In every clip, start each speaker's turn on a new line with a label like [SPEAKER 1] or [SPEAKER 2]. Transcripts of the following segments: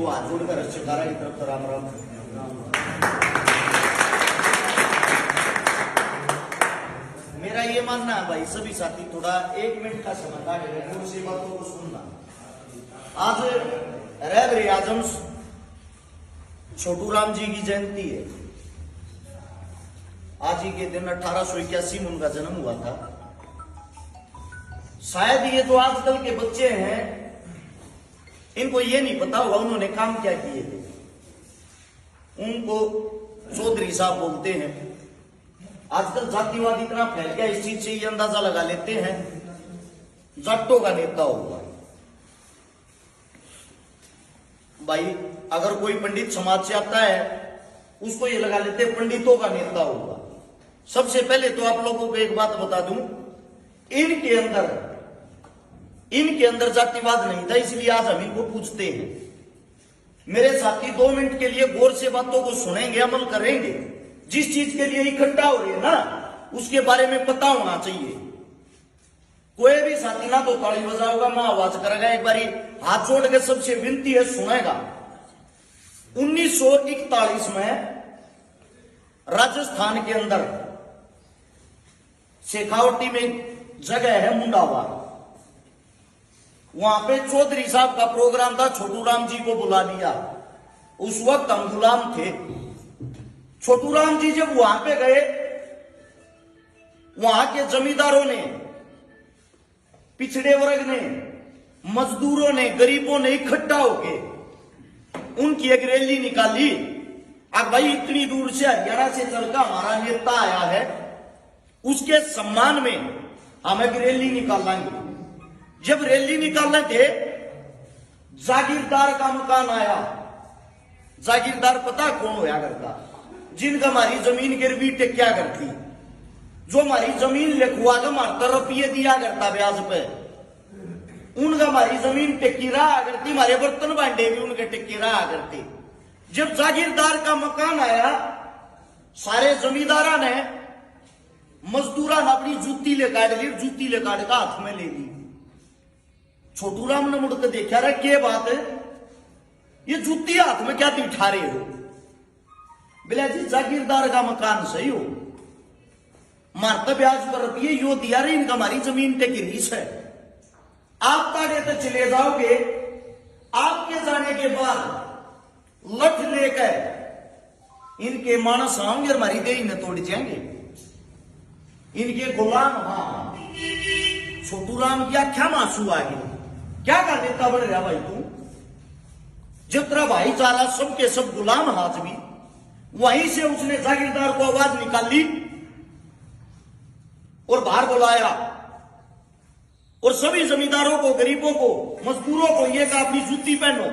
[SPEAKER 1] को हाथ जोड़कर रक्षकारा की तरफ राम राम। मेरा ये मानना है भाई सभी साथी थोड़ा 1 मिनट का समय काटेंगे और सी बातों को सुनना। आज रहबरे आजम छोटू राम जी की जयंती है। आज ही के दिन 1881 में उनका जन्म हुआ था। शायद ये जो आजकल के बच्चे हैं इनको ये नहीं पता होगा उन्होंने काम क्या किए थे। उनको चौधरी साहब बोलते हैं। आजकल जातिवाद इतना फैल गया, इस चीज से ये अंदाजा लगा लेते हैं जाटों का नेता होगा। भाई अगर कोई पंडित समाज से आता है उसको ये लगा लेते हैं पंडितों का नेता होगा। सबसे पहले तो आप लोगों को एक बात बता दूं, इनके अंदर जातिवाद नहीं था, इसलिए आज हम इनको पूछते हैं। मेरे साथी 2 मिनट के लिए गौर से बातों को सुनेंगे, अमल करेंगे। जिस चीज के लिए इकट्ठा हो रहे हैं ना उसके बारे में पता होना चाहिए। कोई भी साथी ना तो ताली बजाओगा ना आवाज करेगा, एक बारी हाथ जोड़ के सबसे विनती है सुनेगा। 1941 में राजस्थान के अंदर शेखावटी में जगह है मुंडावा, वहां पे चौधरी साहब का प्रोग्राम था। छोटू राम जी को बुला लिया। उस वक्त हम गुलाम थे। छोटू राम जी जब वहां पे गए, वहां के जमींदारों ने, पिछड़े वर्ग ने, मजदूरों ने, गरीबों ने इकट्ठा होके उनकी एक रैली निकाली। अब भाई इतनी दूर से हरियाणा से चलकर हमारा नेता आया है, उसके सम्मान में हम एक रैली निकालेंगे। जब रैली निकालने थे जागीरदार का मकान आया। जागीरदार पता कौन होया करता? जिनका हमारी जमीन गिरवी टेक्या करती, जो हमारी जमीन लिखवा के हमारे रुपये दिया करता ब्याज पे, उनका हमारी जमीन टेक्की रहा करती। हमारे बर्तन भांडे भी उनके टेक्की रहा करते। जब जागीरदार का मकान आया, सारे जमींदारा ने, मजदूरा ने अपनी जूती ले काट ली, जूती ले काट का हाथ में ले ली। छोटू राम ने मुड़कर देखा, रहा क्या बात है, ये जूती हाथ में क्या तुम उठा रहे हो? बोले जी जागीरदार का मकान सही हो, मारता ब्याज पर रुपये यो दिया रही, इनका हमारी जमीन पे की रीस है। आप ताड़े तो चले जाओगे, आपके जाने के बाद लठ लेकर इनके मानस आएंगे और हमारी देही में तोड़ जाएंगे। इनके गुलाम। हाँ, छोटू राम की आख्या मासू आ गई। क्या कर देता बन रहा भाई तू? जब तेरा भाईचारा सबके सब गुलाम हाथ भी, वहीं से उसने जागीरदार को आवाज निकाली और बाहर बुलाया और सभी जमींदारों को, गरीबों को, मजदूरों को ये कहा अपनी जूती पहनो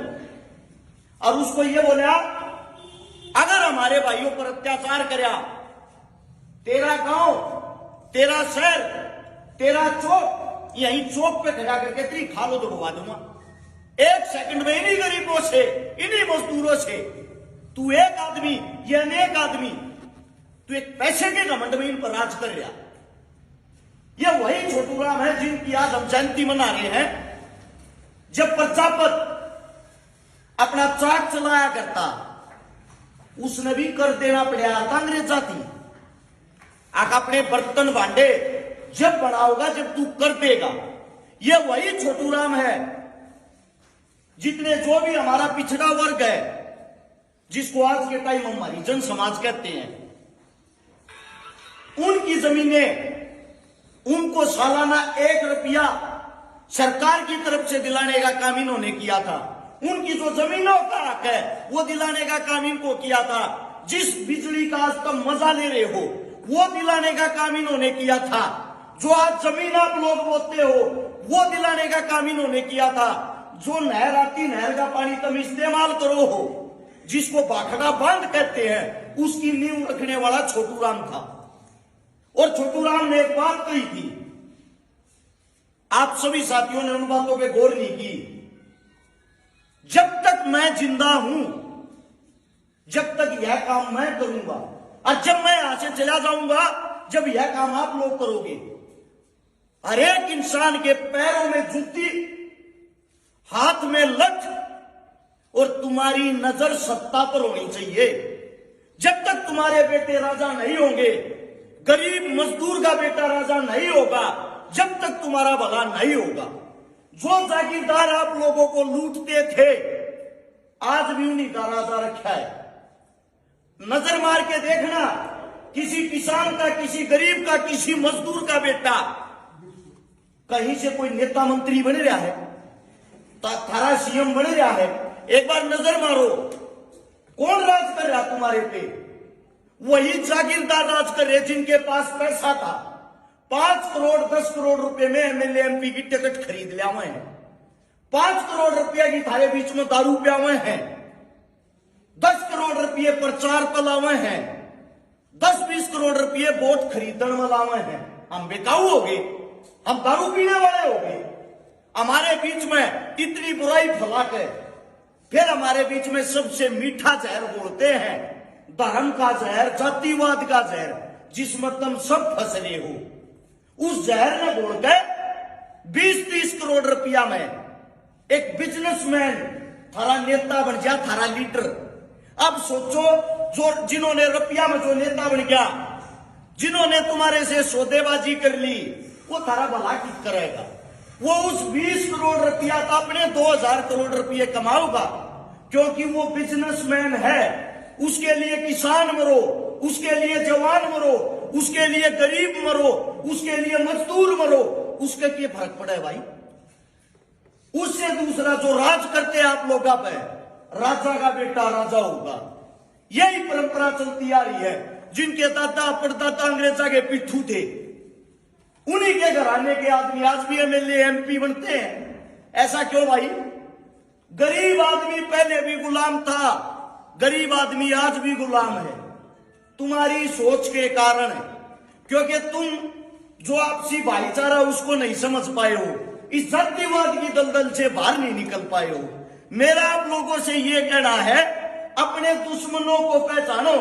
[SPEAKER 1] और उसको ये बोला अगर हमारे भाइयों पर अत्याचार करया, तेरा गांव, तेरा शहर, तेरा चौक, यहीं चौक पे खड़ा करके तेरी खालो दबवा दूंगा। 1 सेकंड में इन्हीं गरीबों से, इन्हीं मजदूरों से तू एक आदमी, ये अनेक आदमी, तू एक पैसे के घमंड में इन पर राज कर रहा। ये वही छोटू राम है जिनकी आज हम जयंती मना रहे हैं। जब प्रजापत अपना चाक चलाया करता, उसने भी कर देना पड़ा था अंग्रेजा थी। आग अपने बर्तन भांडे जब बनाओगा, जब तू कर देगा। ये वही छोटू राम है जितने जो भी हमारा पिछड़ा वर्ग है, जिसको आज के टाइम हमारी जन समाज कहते हैं, उनकी जमीनें उनको सालाना 1 रुपया सरकार की तरफ से दिलाने का काम इन्होंने किया था। उनकी जो जमीनों का हक है वो दिलाने का काम इनको किया था। जिस बिजली का आज तुम मजा ले रहे हो वो दिलाने का काम इन्होंने किया था। जो आज जमीन आप लोग बोते हो वो दिलाने का काम इन्होंने किया था। जो नहर आती, नहर का पानी तुम इस्तेमाल करो हो, जिसको बाखड़ा बांध कहते हैं, उसकी नींव रखने वाला छोटू राम था। और छोटू राम ने एक बात कही थी, आप सभी साथियों ने उन बातों पे गौर नहीं की। जब तक मैं जिंदा हूं, जब तक यह काम मैं करूंगा, और जब मैं यहां से चला जाऊंगा, जब यह काम आप लोग करोगे। हर एक इंसान के पैरों में जूती, हाथ में लठ और तुम्हारी नजर सत्ता पर होनी चाहिए। जब तक तुम्हारे बेटे राजा नहीं होंगे, गरीब मजदूर का बेटा राजा नहीं होगा, जब तक तुम्हारा भला नहीं होगा। जो जागीरदार आप लोगों को लूटते थे, आज भी उन्हीं का राजा रखा है। नजर मार के देखना, किसी किसान का, किसी गरीब का, किसी मजदूर का बेटा कहीं से कोई नेता मंत्री बन रहा है, थारा सीएम बन रहा है, एक बार नजर मारो, कौन राज कर रहा तुम्हारे पे? वही जागीरदार राज कर रहे जिनके पास पैसा था। 5 करोड़ 10 करोड़ रुपए में एमएलए एमपी की टिकट खरीद लिया हुए हैं। 5 करोड़ रुपया की थारे बीच में दारू पिया हुए हैं। 10 करोड़ रुपये प्रचार पर लावे हैं। 10-20 करोड़ रुपये वोट खरीदने में लावे हैं। हम बेकाऊ हो गए, हम दारू पीने वाले हो गए। हमारे बीच में इतनी बुराई फैला के फिर हमारे बीच में सबसे मीठा जहर बोलते हैं, धर्म का जहर, जातिवाद का जहर, जिसमें तुम सब फंस रहे हो। उस जहर ने बोल के 20-30 करोड़ रुपया में एक बिजनेसमैन थारा नेता बन गया, थारा लीडर। अब सोचो, जो जिन्होंने रुपया में जो नेता बन गया, जिन्होंने तुम्हारे से सौदेबाजी कर ली, वो थारा भला किस करेगा? वो उस 20 करोड़ रुपया का अपने 2000 करोड़ रुपये कमाओगा, क्योंकि वो बिजनेसमैन है। उसके लिए किसान मरो, उसके लिए जवान मरो, उसके लिए गरीब मरो, उसके लिए मजदूर मरो, उसके क्या फर्क पड़े भाई? उससे दूसरा जो राज करते आप लोग पे, राजा का बेटा राजा होगा। यही परंपरा चलती आ रही है। जिनके दादा परदादा अंग्रेजा के पिट्ठू थे, उन्हीं के घराने के आदमी आज भी एमएलए एमपी बनते हैं। ऐसा क्यों भाई? गरीब आदमी पहले भी गुलाम था, गरीब आदमी आज भी गुलाम है, तुम्हारी सोच के कारण है। क्योंकि तुम जो आपसी भाईचारा उसको नहीं समझ पाए हो, इस जातिवाद की दलदल से बाहर नहीं निकल पाए हो। मेरा आप लोगों से यह कहना है, अपने दुश्मनों को पहचानो।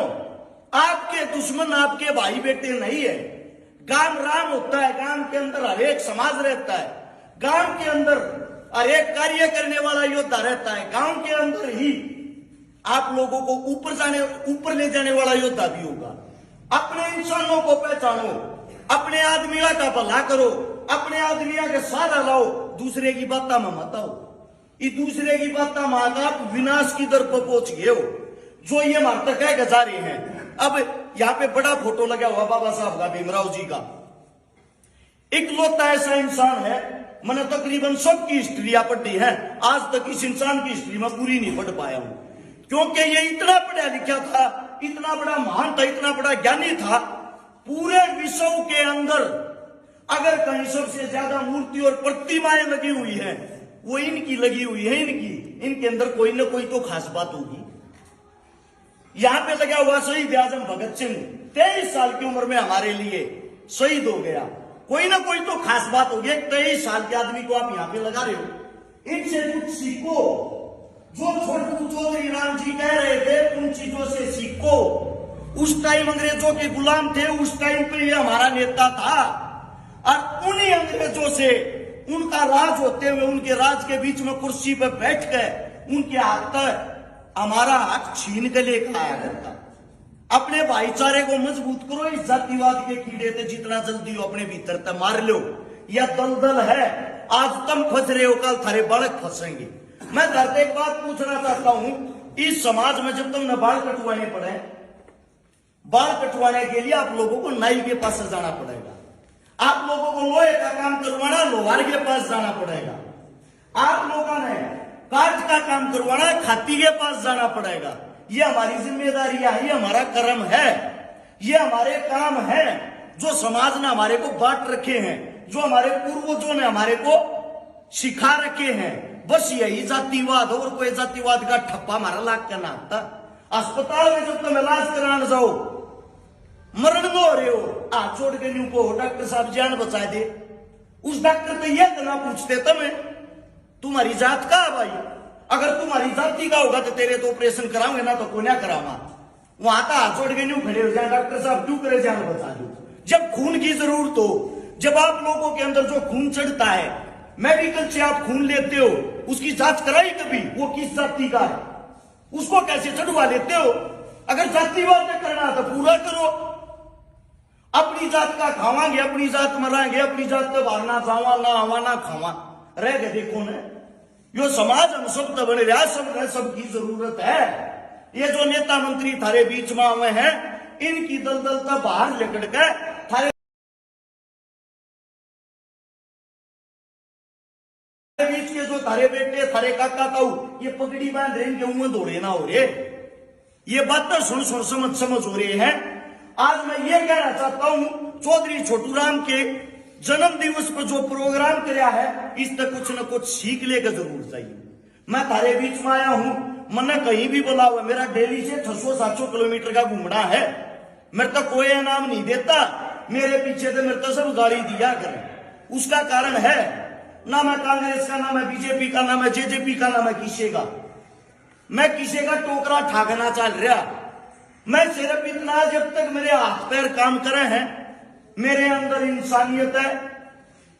[SPEAKER 1] आपके दुश्मन आपके भाई बेटे नहीं है। गांव राम होता है, गांव के अंदर हर एक समाज रहता है, गांव के अंदर हर एक कार्य करने वाला योद्धा रहता है, गांव के अंदर ही आप लोगों को ऊपर ले जाने वाला योद्धा भी होगा। अपने इंसानों को पहचानो, अपने आदमियों का भला करो, अपने आदमियों के सहारा लाओ, दूसरे की बात में मत आओ। ये दूसरे की बात में आप विनाश की दर पर पहुंच गए हो। जो ये हमारे तक है जा रहे हैं। अब यहाँ पे बड़ा फोटो लगा हुआ बाबा साहब का, भीमराव जी का। इकलौता ऐसा इंसान है, मैंने तकरीबन सबकी हिस्ट्री पढ़ी है, आज तक इस इंसान की हिस्ट्री में पूरी नहीं पढ़ पाया हूं। क्योंकि ये इतना पढ़ा लिखा था, इतना बड़ा महान था, इतना बड़ा ज्ञानी था। पूरे विश्व के अंदर अगर कहीं सबसे ज्यादा मूर्ति और प्रतिमाएं लगी हुई है, वो इनकी लगी हुई है। इनके अंदर कोई ना कोई तो खास बात होगी। यहां पे लगा हुआ शहीद आजम भगत सिंह, 23 साल की उम्र में हमारे लिए शहीद हो गया। कोई ना कोई तो खास बात होगी। 23 साल के आदमी को आप यहां पे लगा रहे हो। इनसे कुछ सीखो। जो छोटू चौधरी राम जी कह रहे थे, उन चीजों से सीखो। उस टाइम अंग्रेजों के गुलाम थे, उस टाइम पे ये हमारा नेता था। और उन्हीं अंग्रेजों से उनका राज होते हुए, उनके राज के बीच में कुर्सी पर बैठ कर उनके हाथ तक हमारा हाथ छीन के लेकर आया करता। अपने भाईचारे को मजबूत करो। इस जातिवाद के कीड़े से जितना जल्दी हो अपने भीतर तक मार लो। यह दलदल है, आज तुम फंस रहे हो, कल थारे बालक फंसेंगे। मैं धरते एक बात पूछना चाहता हूं, इस समाज में जब तुमने बाल कटवाने पड़े, बाल कटवाने के लिए आप लोगों को नाई के पास जाना पड़ेगा। आप लोगों को लोहे का काम करवाना, लोहार के पास जाना पड़ेगा। आप लोगों ने काट का काम करवाना, खाती के पास जाना पड़ेगा। ये हमारी जिम्मेदारी है, ये हमारा कर्म है, ये हमारे काम है जो समाज ने हमारे को बांट रखे हैं, जो हमारे पूर्वजों ने हमारे को सिखा रखे हैं। बस यही जातिवाद, और कोई जातिवाद का ठप्पा हमारा लाग का नाम था। अस्पताल में जब तुम इलाज कराने जाओ, मरण में हो रहे हो, हाथ छोड़ के न्यू को डॉक्टर साहब जान बचा दे। उस डॉक्टर तो यह ना पूछते तुम्हारी जात का है भाई। अगर तुम्हारी जाति का होगा तो तेरे तो ऑपरेशन कराओगे ना, तो को ना करावा। वहां तो हाथ छोड़ के न्यू खड़े हो जाए, डॉक्टर साहब क्यों करे जान बचा दो। जब खून की जरूरत हो, जब आप लोगों के अंदर जो खून चढ़ता है, मेडिकल से आप खून लेते हो, उसकी जांच कराई कभी? वो किस जाति का है, उसको कैसे चढ़वा लेते हो? अगर जातिवाद करना तो पूरा करो। अपनी जात का खावांगे, अपनी जात मरांगे, अपनी जात पे बारना जावा ना हवा ना खावा रह गए। देखो ने यो समाज हम सब तो बने रहा, सबकी जरूरत है। ये जो नेता मंत्री थारे बीच में आवे हैं, इनकी दलदलता बाहर लेकर के थारे बीच के जो थारे बेटे थारे काका ताऊ ये पगड़ी बांध रहे, इनके मुंह दौड़े ना हो रहे। ये बात तो सुन सुन समझ हो रहे हैं। आज मैं ये कहना चाहता हूं, चौधरी छोटू राम के जन्म दिवस पर जो प्रोग्राम किया है, इस तक कुछ न कुछ सीख लेकर जरूर चाहिए। मैं थारे बीच में आया हूं, मैंने कहीं भी बोला हुआ, मेरा डेली से 600-700 किलोमीटर का घूमना है, मेरे तो कोई इनाम नहीं देता, मेरे पीछे से मेरे तो सब गाड़ी दिया करें। उसका कारण है ना मैं कांग्रेस का, ना मैं बीजेपी का, ना मैं जेजेपी का, ना मैं किसी का, मैं किसी का टोकरा ठाकना चल रहा। मैं सिर्फ इतना, जब तक मेरे हाथ पैर काम करे हैं, मेरे अंदर इंसानियत है,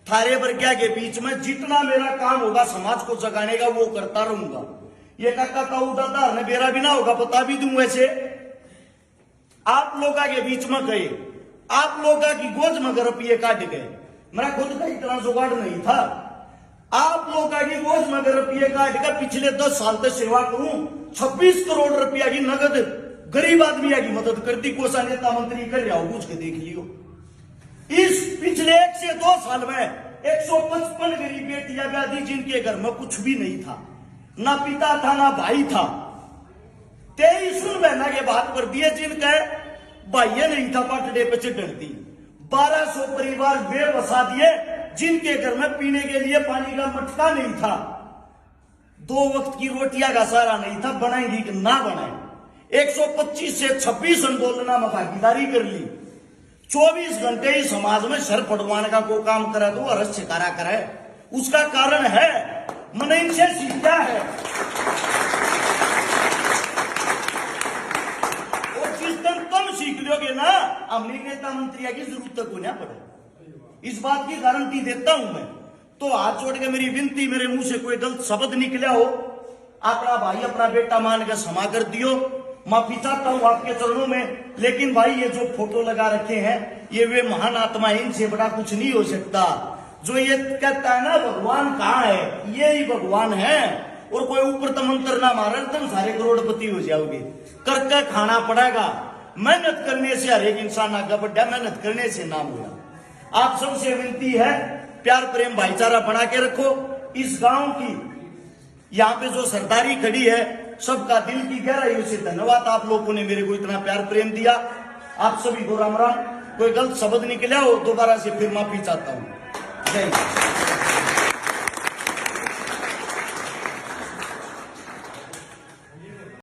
[SPEAKER 1] थारे वर्ग्या के बीच में जितना मेरा काम होगा समाज को जगाने का वो करता रहूंगा। ये काका ताऊ दादा ने मेरा भी ना होगा, बता भी दूं। वैसे आप लोगों के बीच में गए, आप लोगों की गोद में रुपये काट गए, मेरा खुद का इतना जुगाड़ नहीं था। आप लोगों की गोद में रुपये काट कर पिछले 10 साल तक सेवा करूं, 26 करोड़ रुपया की नगद गरीब आदमी की मदद करती। कोसा नेता मंत्री कर रहा हो, पूछ के देख लियो। इस पिछले 1 से 2 साल में 155 गरीब बेटियां ब्याह दी, जिनके घर में कुछ भी नहीं था, ना पिता था ना भाई था। 23 बहना के बात पर दिए, जिनका भाइया नहीं था, पाटड़े पे चढ़ दी। 1200 परिवार वे बसा दिए, जिनके घर में पीने के लिए पानी का मटका नहीं था, 2 वक्त की रोटियां का सहारा नहीं था, बनाएंगी कि ना बनाए। 125 से 26 आंदोलन में भागीदारी कर ली। 24 घंटे ही समाज में सर पड़वाने का को काम करे तो अरस शिकारा करे। उसका कारण है मैंने इनसे सीखा है। और जिस दिन तुम सीख लोगे ना, अमली नेता मंत्री की जरूरत को ना पड़े, इस बात की गारंटी देता हूं मैं। तो हाथ जोड़ के मेरी विनती, मेरे मुंह से कोई गलत शब्द निकला हो, अपना भाई अपना बेटा मान के क्षमा कर दियो, माफी चाहता हूं आपके चरणों में। लेकिन भाई ये जो फोटो लगा रखे हैं, ये वे महान आत्मा, इनसे बड़ा कुछ नहीं हो सकता। जो ये कहता है ना भगवान कहाँ है, ये ही भगवान है। और कोई ऊपर तो मंत्र ना मारे तुम सारे करोड़पति हो जाओगे, करके खाना पड़ेगा। मेहनत करने से हर एक इंसान आगे बढ़ा, मेहनत करने से नाम हुआ। आप सबसे विनती है, प्यार प्रेम भाईचारा बना के रखो। इस गांव की यहाँ पे जो सरदारी खड़ी है, सबका दिल की गहराइयों से धन्यवाद। आप लोगों ने मेरे को इतना प्यार प्रेम दिया, आप सभी को राम राम। कोई गलत शब्द निकला हो दोबारा से फिर माफी चाहता हूं। जय हिंद।